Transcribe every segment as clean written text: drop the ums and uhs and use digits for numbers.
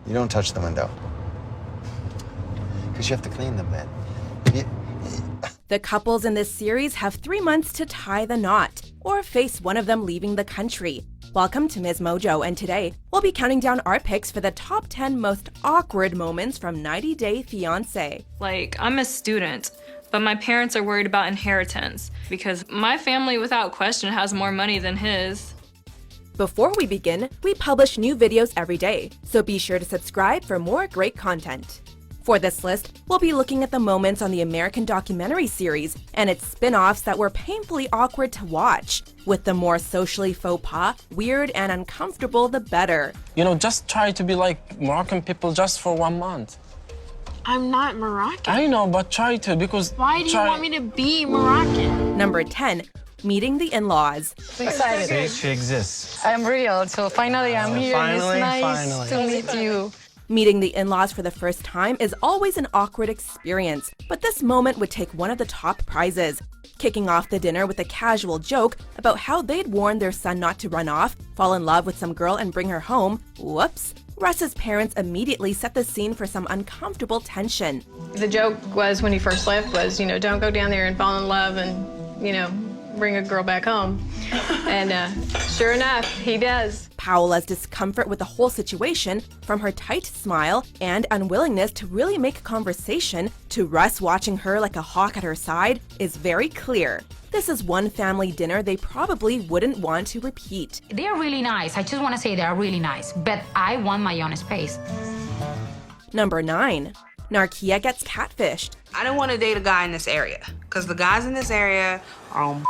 You don't touch the window. Because you have to clean them, man. The couples in this series have 3 months to tie the knot, or face one of them leaving the country. Welcome to Ms. Mojo, and today we'll be counting down our picks for the top 10 most awkward moments from 90 Day Fiancé. Like, I'm a student, but my parents are worried about inheritance because my family, without question, has more money than his. Before we begin, we publish new videos every day, so be sure to subscribe for more great content. For this list, we'll be looking at the moments on the American documentary series and its spin-offs that were painfully awkward to watch. With the more socially faux pas, weird, and uncomfortable, the better. You know, just try to be like Moroccan people just for 1 month. I'm not Moroccan. I know, but try to, because... Why do you want me to be Moroccan? Number 10. Meeting the in-laws. Excited. She exists. I'm real, so finally I'm here. Finally, It's nice to meet you. Meeting the in-laws for the first time is always an awkward experience, but this moment would take one of the top prizes. Kicking off the dinner with a casual joke about how they'd warned their son not to run off, fall in love with some girl and bring her home. Whoops. Russ's parents immediately set the scene for some uncomfortable tension. The joke was when he first left was, don't go down there and fall in love and, bring a girl back home. And sure enough, he does. Paola's discomfort with the whole situation, from her tight smile and unwillingness to really make conversation to Russ watching her like a hawk at her side, is very clear. This is one family dinner they probably wouldn't want to repeat. They're really nice. I just want to say they're really nice, but I want my own space. Number 9. Narkia gets catfished. I don't want to date a guy in this area, because the guys in this area are on.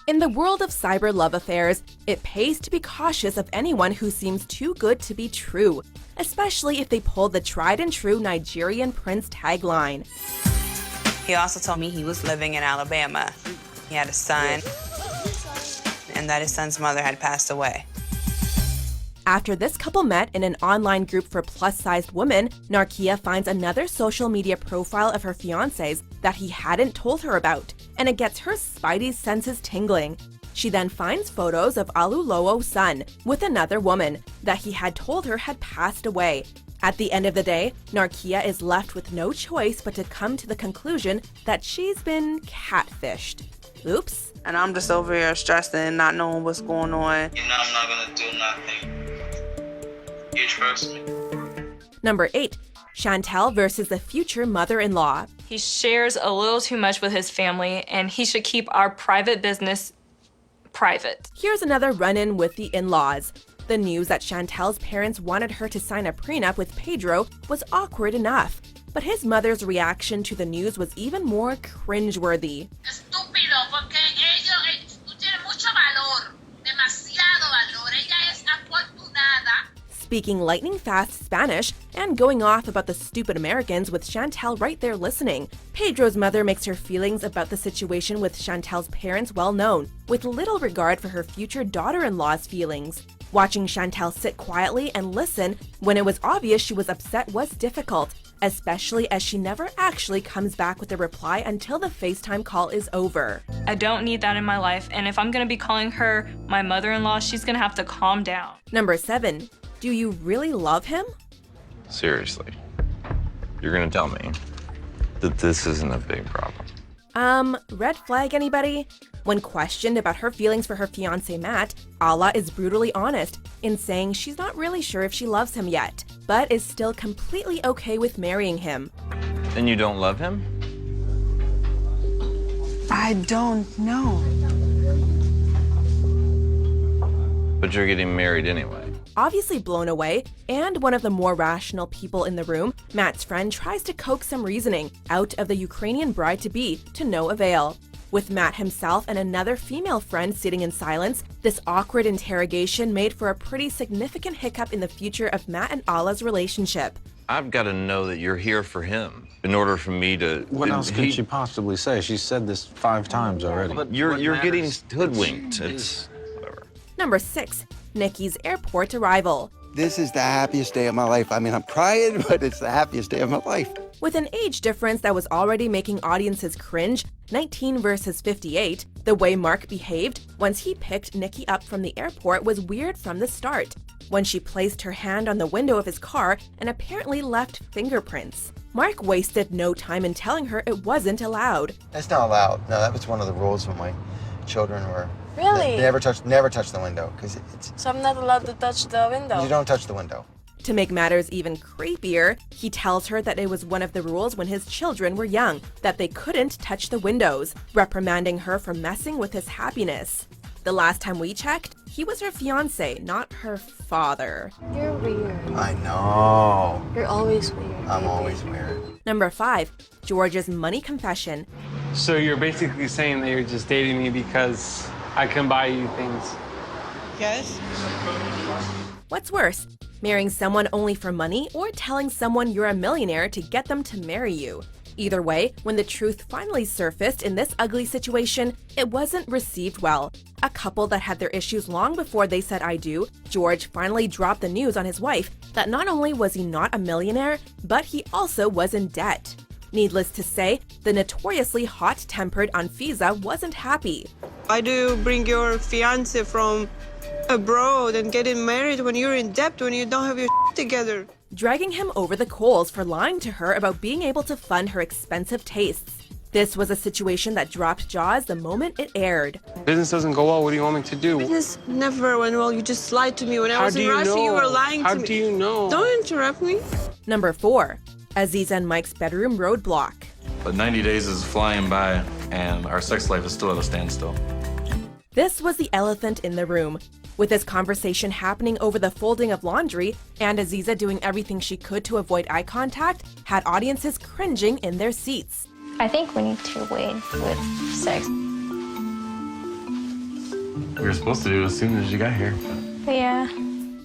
In the world of cyber love affairs, it pays to be cautious of anyone who seems too good to be true, especially if they pull the tried and true Nigerian prince tagline. He also told me he was living in Alabama. He had a son, and that his son's mother had passed away. After this couple met in an online group for plus-sized women, Narkia finds another social media profile of her fiancé's that he hadn't told her about, and it gets her spidey senses tingling. She then finds photos of Alulowo's son with another woman that he had told her had passed away. At the end of the day, Narkia is left with no choice but to come to the conclusion that she's been catfished. Oops. And I'm just over here stressing and not knowing what's going on. I'm not gonna do nothing. You trust me? Number 8. Chantel versus the future mother-in-law. He shares a little too much with his family, and he should keep our private business private. Here's another run-in with the in-laws. The news that Chantel's parents wanted her to sign a prenup with Pedro was awkward enough, but his mother's reaction to the news was even more cringeworthy. Estúpido, porque tú tienes mucho valor, demasiado valor. Ella es afortunada. Speaking lightning-fast Spanish and going off about the stupid Americans with Chantel right there listening, Pedro's mother makes her feelings about the situation with Chantel's parents well known, with little regard for her future daughter-in-law's feelings. Watching Chantel sit quietly and listen when it was obvious she was upset was difficult, especially as she never actually comes back with a reply until the FaceTime call is over. I don't need that in my life, and if I'm gonna be calling her my mother-in-law, she's gonna have to calm down. Number 7. Do you really love him? Seriously, you're gonna tell me that this isn't a big problem? Red flag anybody? When questioned about her feelings for her fiancé Matt, Ala is brutally honest in saying she's not really sure if she loves him yet, but is still completely okay with marrying him. And you don't love him? I don't know. But you're getting married anyway. Obviously blown away, and one of the more rational people in the room, Matt's friend tries to coax some reasoning out of the Ukrainian bride-to-be to no avail. With Matt himself and another female friend sitting in silence, this awkward interrogation made for a pretty significant hiccup in the future of Matt and Ala's relationship. I've got to know that you're here for him in order for me to... What else could she possibly say? She's said this 5 times already. But you're getting hoodwinked. It's... whatever. Number 6. Nikki's airport arrival. This is the happiest day of my life. I mean, I'm crying, but it's the happiest day of my life. With an age difference that was already making audiences cringe, 19 versus 58, the way Mark behaved once he picked Nikki up from the airport was weird from the start. when she placed her hand on the window of his car and apparently left fingerprints. Mark wasted no time in telling her it wasn't allowed. That's not allowed. No, that was one of the rules when my children were. Really? They never touch the window because it's. So I'm not allowed to touch the window? You don't touch the window. To make matters even creepier, he tells her that it was one of the rules when his children were young, that they couldn't touch the windows, reprimanding her for messing with his happiness. The last time we checked, he was her fiancé, not her father. You're weird. I know. You're always weird. I'm always weird. Number 5, George's money confession. So you're basically saying that you're just dating me because I can buy you things? Yes. What's worse, marrying someone only for money or telling someone you're a millionaire to get them to marry you? Either way, when the truth finally surfaced in this ugly situation, it wasn't received well. A couple that had their issues long before they said I do, George finally dropped the news on his wife that not only was he not a millionaire, but he also was in debt. Needless to say, the notoriously hot-tempered Anfisa wasn't happy. Why do you bring your fiancé from abroad and get him married when you're in debt, when you don't have your together? Dragging him over the coals for lying to her about being able to fund her expensive tastes. This was a situation that dropped jaws the moment it aired. Business doesn't go well. What do you want me to do? Business never went well. You just lied to me. When I How was do in you Russia, know? you were lying How to me. do you know? Don't interrupt me. Number 4, Aziza and Mike's bedroom roadblock. But 90 days is flying by, and our sex life is still at a standstill. This was the elephant in the room. With this conversation happening over the folding of laundry and Aziza doing everything she could to avoid eye contact, had audiences cringing in their seats. I think we need to wait with sex. We were supposed to do it as soon as you got here. Yeah.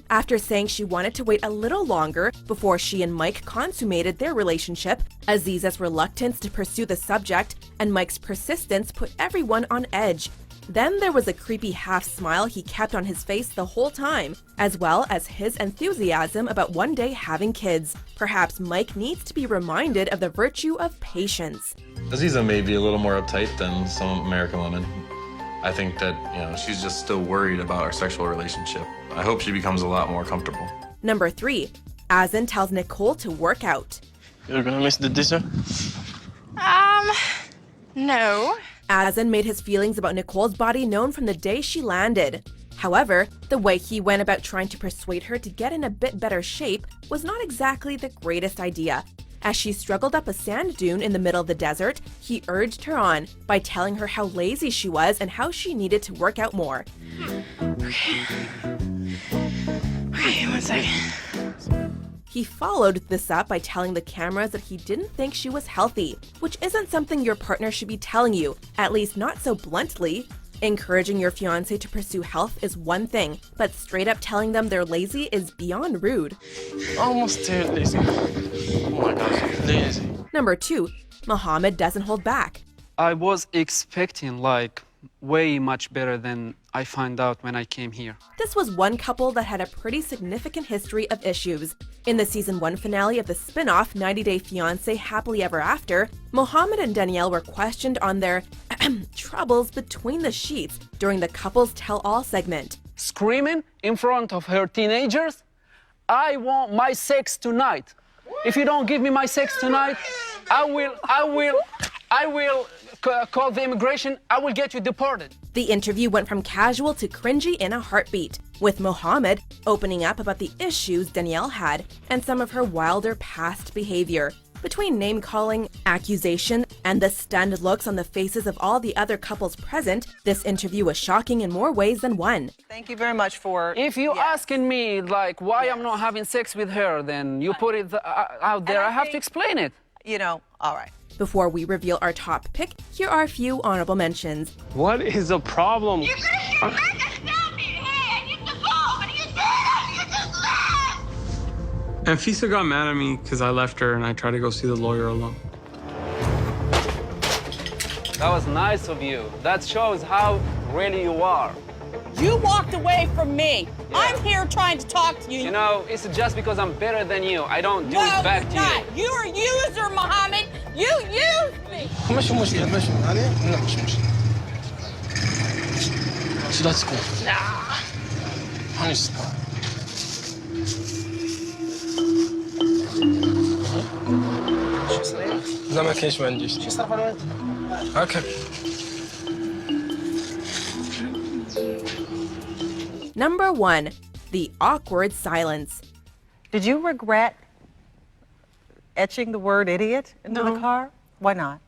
After saying she wanted to wait a little longer before she and Mike consummated their relationship, Aziza's reluctance to pursue the subject and Mike's persistence put everyone on edge. Then there was a creepy half smile he kept on his face the whole time, as well as his enthusiasm about one day having kids. Perhaps Mike needs to be reminded of the virtue of patience. Aziza may be a little more uptight than some American women. I think that, she's just still worried about our sexual relationship. I hope she becomes a lot more comfortable. Number 3, Azan tells Nicole to work out. You're gonna miss the dessert? No. Azan made his feelings about Nicole's body known from the day she landed. However, the way he went about trying to persuade her to get in a bit better shape was not exactly the greatest idea. As she struggled up a sand dune in the middle of the desert, he urged her on by telling her how lazy she was and how she needed to work out more. Okay, 1 second. He followed this up by telling the cameras that he didn't think she was healthy, which isn't something your partner should be telling you, at least not so bluntly. Encouraging your fiancé to pursue health is one thing, but straight up telling them they're lazy is beyond rude. Almost too lazy. Oh my gosh, lazy. Number 2, Mohammed doesn't hold back. I was expecting way much better than I found out when I came here. This was one couple that had a pretty significant history of issues. In the season 1 finale of the spin-off 90 Day Fiancé Happily Ever After, Mohammed and Danielle were questioned on their troubles between the sheets during the Couples Tell All segment. Screaming in front of her teenagers, I want my sex tonight. If you don't give me my sex tonight, I will call the immigration. I will get you deported. The interview went from casual to cringy in a heartbeat, with Mohammed opening up about the issues Danielle had and some of her wilder past behavior. Between name-calling, accusation, and the stunned looks on the faces of all the other couples present, this interview was shocking in more ways than one. Thank you very much for... If you're asking me, why I'm not having sex with her, then you put it out there. I have to explain it. All right. Before we reveal our top pick, here are a few honorable mentions. What is the problem? You could have said back and tell me, hey, I need to go, but you didn't. You just left. Anfisa got mad at me because I left her and I tried to go see the lawyer alone. That was nice of you. That shows how really you are. You walked away from me. Yeah. I'm here trying to talk to you. You know, it's just because I'm better than you. I don't do it back to you. You're a user, Mohammed. You used me. مش مشكلة مش عليه لا مش مشكلة. شو لا تسكت. Nah. هنسكت. zamknięć będziesz. Okay. Number 1. The awkward silence. Did you regret etching the word idiot into the car? Why not?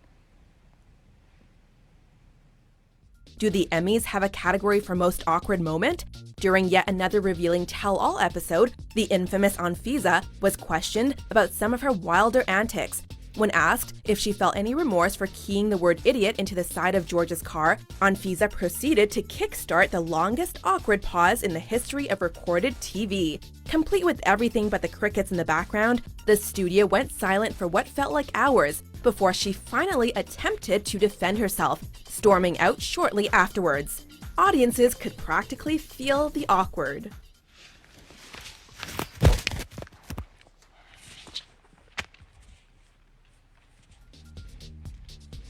Do the Emmys have a category for most awkward moment? During yet another revealing tell-all episode, the infamous Anfisa was questioned about some of her wilder antics. When asked if she felt any remorse for keying the word idiot into the side of George's car, Anfisa proceeded to kickstart the longest awkward pause in the history of recorded TV. Complete with everything but the crickets in the background, the studio went silent for what felt like hours before she finally attempted to defend herself, storming out shortly afterwards. Audiences could practically feel the awkward.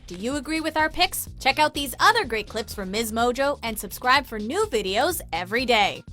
Do you agree with our picks? Check out these other great clips from Ms. Mojo and subscribe for new videos every day.